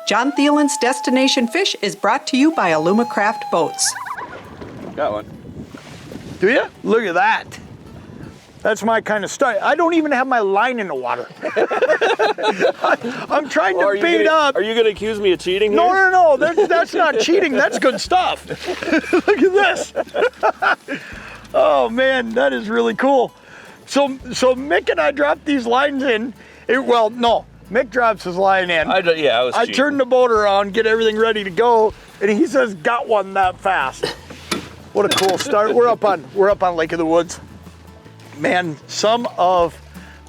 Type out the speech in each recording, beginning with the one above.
Jon Thelen's Destination-Fish is brought to you by Alumacraft Boats. Got one. Do you? Look at that. That's my kind of stuff. I don't even have my line in the water. I'm trying to bait up. Are you going to accuse me of cheating here? No. That's not cheating. That's good stuff. Look at this. Oh, man, that is really cool. So Mick and I dropped these lines in. Mick drops his line in. I was I cheating. turn the boat around, get everything ready to go, and he says, got one that fast. What a cool start. We're up on Lake of the Woods. Man, some of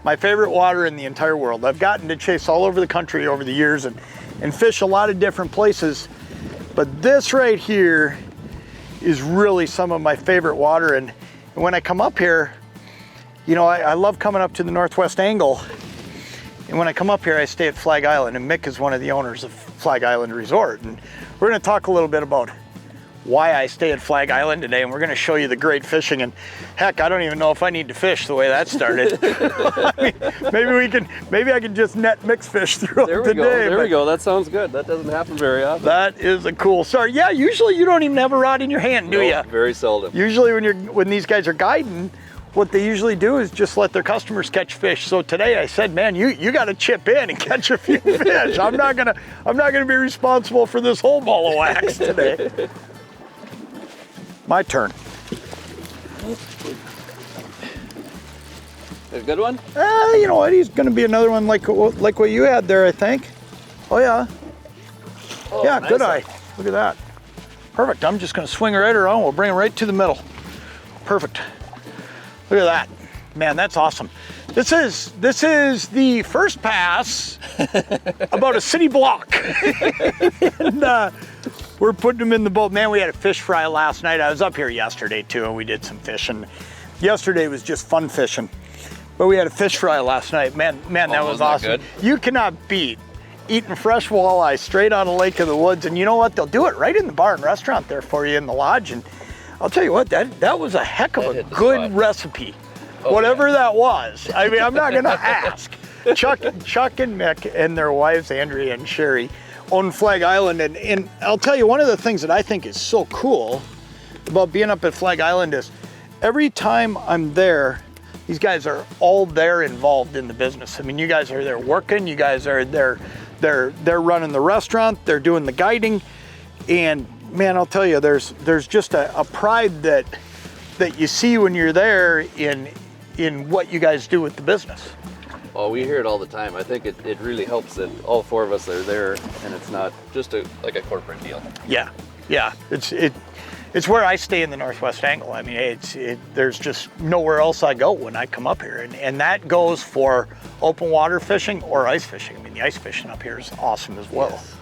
my favorite water in the entire world. I've gotten to chase all over the country over the years and fish a lot of different places. But this right here is really some of my favorite water. And when I come up here, you know, I love coming up to the Northwest Angle. And when I come up here, I stay at Flag Island. And Mick is one of the owners of Flag Island Resort. And we're going to talk a little bit about why I stay at Flag Island today, and we're going to show you the great fishing. And heck, I don't even know if I need to fish the way that started. I mean, maybe I can just net mix fish throughout the day. There we go. That sounds good. That doesn't happen very often. That is a cool start. Yeah, usually you don't even have a rod in your hand, do you? Very seldom. Usually when these guys are guiding, what they usually do is just let their customers catch fish. So today I said, man, you got to chip in and catch a few fish. I'm not gonna be responsible for this whole ball of wax today. My turn. A good one? You know what? He's going to be another one like what you had there, I think. Oh yeah. Oh, yeah, nice. good eye. Look at that. Perfect. I'm just going to swing right around. We'll bring him right to the middle. Perfect. Look at that. Man, that's awesome. This is the first pass about a city block. And we're putting them in the boat. Man, we had a fish fry last night. I was up here yesterday too, and we did some fishing. Yesterday was just fun fishing. But we had a fish fry last night. Man, that was awesome. You cannot beat eating fresh walleye straight out of Lake of the Woods. And you know what? They'll do it right in the bar and restaurant there for you in the lodge. And I'll tell you what, that was a heck of a good recipe. Whatever that was. I mean, I'm not gonna ask. Chuck and Mick and their wives, Andrea and Sherry, own Flag Island. And I'll tell you, one of the things that I think is so cool about being up at Flag Island is every time I'm there, these guys are all there involved in the business. I mean, you guys are there working, you guys are there, they're running the restaurant, they're doing the guiding. And man, I'll tell you, there's just a pride that you see when you're there in what you guys do with the business. Oh, we hear it all the time. I think it really helps that all four of us are there, and it's not just like a corporate deal. Yeah. It's where I stay in the Northwest Angle. I mean, there's just nowhere else I go when I come up here, and that goes for open water fishing or ice fishing. I mean, the ice fishing up here is awesome as well. Yes.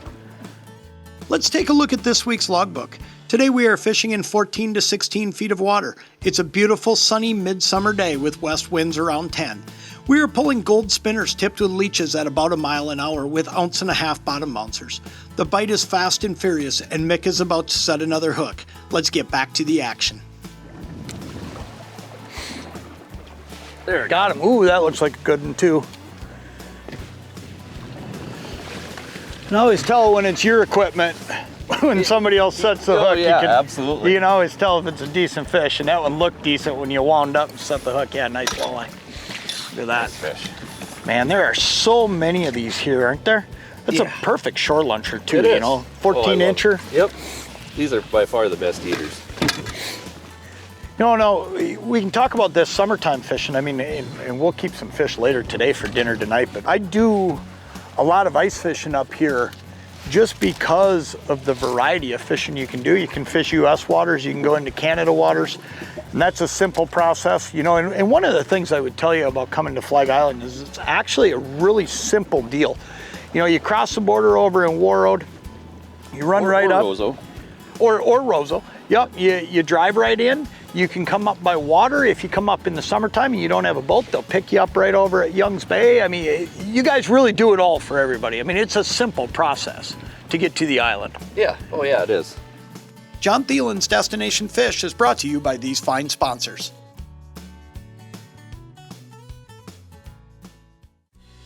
Let's take a look at this week's logbook. Today we are fishing in 14 to 16 feet of water. It's a beautiful sunny midsummer day with west winds around 10. We are pulling gold spinners tipped with leeches at about 1 mile an hour with 1.5 ounce bottom bouncers. The bite is fast and furious, and Mick is about to set another hook. Let's get back to the action. There, got him. Ooh, that looks like a good one too. You can always tell when it's your equipment when somebody else sets the hook. Yeah, absolutely. You can always tell if it's a decent fish, and that one looked decent when you wound up and set the hook. Yeah, nice walleye. Look at that. Nice fish. Man, there are so many of these here, aren't there? That's a perfect shore luncher too, you know, 14-incher. Yep. These are by far the best eaters. No, we can talk about this summertime fishing. I mean, and we'll keep some fish later today for dinner tonight, but I do a lot of ice fishing up here just because of the variety of fishing you can do. You can fish US waters, you can go into Canada waters, and that's a simple process. You know, and one of the things I would tell you about coming to Flag Island is it's actually a really simple deal. You know, you cross the border over in Warroad, you run right up. Roseau. Or Roseau. Yep, you drive right in. You can come up by water. If you come up in the summertime and you don't have a boat, they'll pick you up right over at Young's Bay. I mean, you guys really do it all for everybody. I mean, it's a simple process to get to the island. Yeah, oh yeah, it is. Jon Thelen's Destination-Fish is brought to you by these fine sponsors.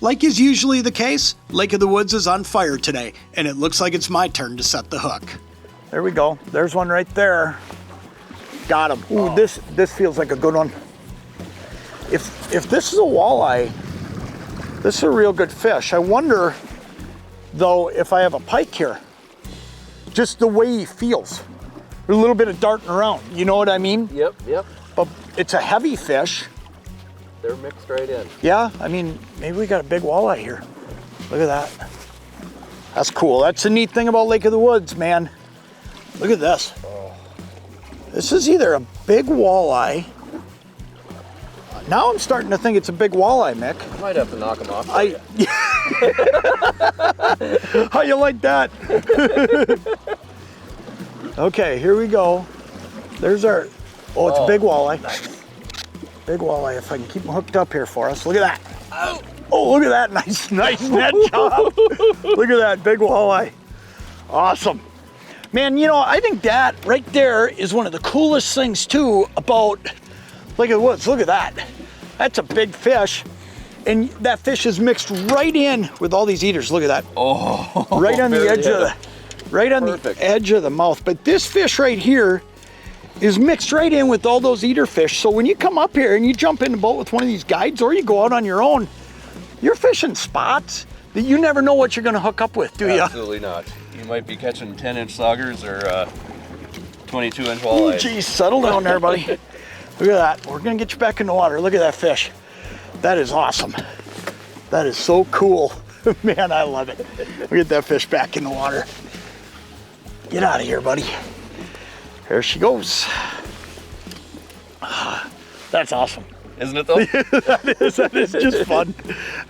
Like is usually the case, Lake of the Woods is on fire today, and it looks like it's my turn to set the hook. There we go. There's one right there. Got him. Ooh, this feels like a good one. If this is a walleye, this is a real good fish. I wonder, though, if I have a pike here. Just the way he feels. A little bit of darting around, you know what I mean? Yep. But it's a heavy fish. They're mixed right in. Yeah, I mean, maybe we got a big walleye here. Look at that. That's cool. That's the neat thing about Lake of the Woods, man. Look at this. This is either a big walleye. Now I'm starting to think it's a big walleye, Mick. Might have to knock them off. How you like that? Okay, here we go. There's our, it's a big walleye. Nice. Big walleye, if I can keep them hooked up here for us. Look at that. Oh, look at that, nice net job. Look at that, big walleye. Awesome. Man, you know, I think that right there is one of the coolest things too about Lake of the Woods. Look at that. That's a big fish. And that fish is mixed right in with all these eaters. Look at that. Oh, right on the edge of the edge of the mouth. But this fish right here is mixed right in with all those eater fish. So when you come up here and you jump in the boat with one of these guides, or you go out on your own, you're fishing spots that you never know what you're going to hook up with, do you? Absolutely not. You might be catching 10-inch saugers or 22-inch walleyes. Geez, settle down there, buddy. Look at that. We're going to get you back in the water. Look at that fish. That is awesome. That is so cool. Man, I love it. Look at that fish back in the water. Get out of here, buddy. There she goes. That's awesome. Isn't it though? That is just fun.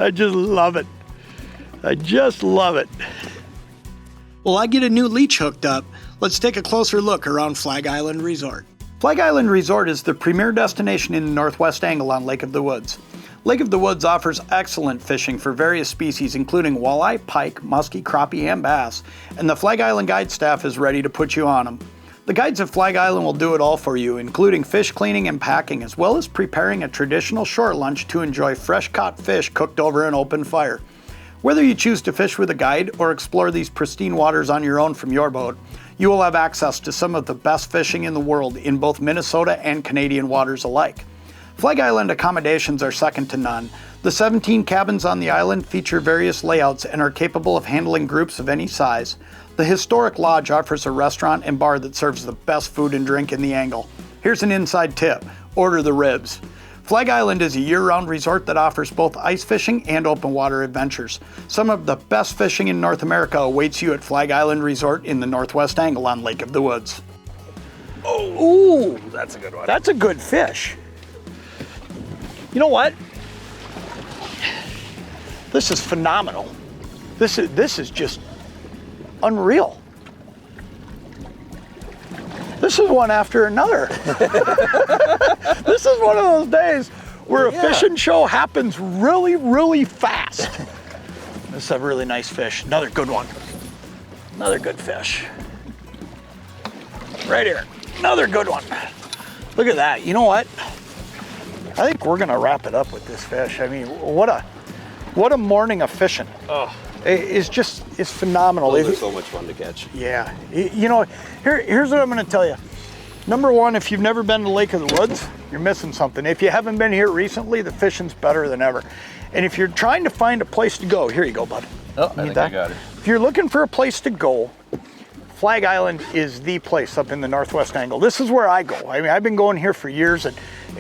I just love it. I just love it. Well, I get a new leech hooked up. Let's take a closer look around Flag Island Resort. Flag Island Resort is the premier destination in the northwest angle on Lake of the Woods. Lake of the Woods offers excellent fishing for various species including walleye, pike, muskie, crappie, and bass, and the Flag Island guide staff is ready to put you on them. The guides at Flag Island will do it all for you, including fish cleaning and packing, as well as preparing a traditional shore lunch to enjoy fresh caught fish cooked over an open fire. Whether you choose to fish with a guide or explore these pristine waters on your own from your boat, you will have access to some of the best fishing in the world in both Minnesota and Canadian waters alike. Flag Island accommodations are second to none. The 17 cabins on the island feature various layouts and are capable of handling groups of any size. The historic lodge offers a restaurant and bar that serves the best food and drink in the angle. Here's an inside tip: order the ribs. Flag Island is a year-round resort that offers both ice fishing and open water adventures. Some of the best fishing in North America awaits you at Flag Island Resort in the northwest angle on Lake of the Woods. Oh, ooh, that's a good one. That's a good fish. You know what? This is phenomenal. This is just unreal. This is one after another. This is one of those days where a fishing show happens really, really fast. This is a really nice fish. Another good one. Another good fish. Right here. Another good one. Look at that. You know what? I think we're gonna wrap it up with this fish. I mean, what a morning of fishing. Oh. It's phenomenal. Those are so much fun to catch. Yeah, you know, here's what I'm gonna tell you. Number one, if you've never been to Lake of the Woods, you're missing something. If you haven't been here recently, the fishing's better than ever. And if you're trying to find a place to go, here you go, bud. Oh, I think I got it. If you're looking for a place to go, Flag Island is the place up in the northwest angle. This is where I go. I mean, I've been going here for years, and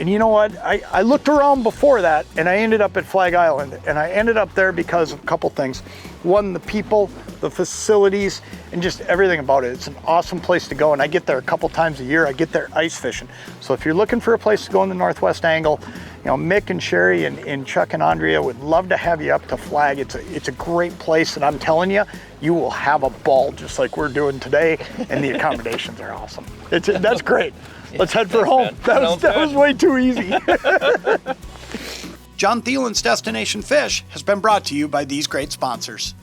you know what? I looked around before that, and I ended up at Flag Island, and I ended up there because of a couple things. One, the people, the facilities, and just everything about it. It's an awesome place to go, and I get there a couple times a year. I get there ice fishing. So if you're looking for a place to go in the northwest angle, you know, Mick and Sherry and Chuck and Andrea would love to have you up to Flag. It's a great place, and I'm telling you, you will have a ball just like we're doing today, and the accommodations are awesome. That's great. Let's head for home. That was way too easy. Jon Thelen's Destination Fish has been brought to you by these great sponsors.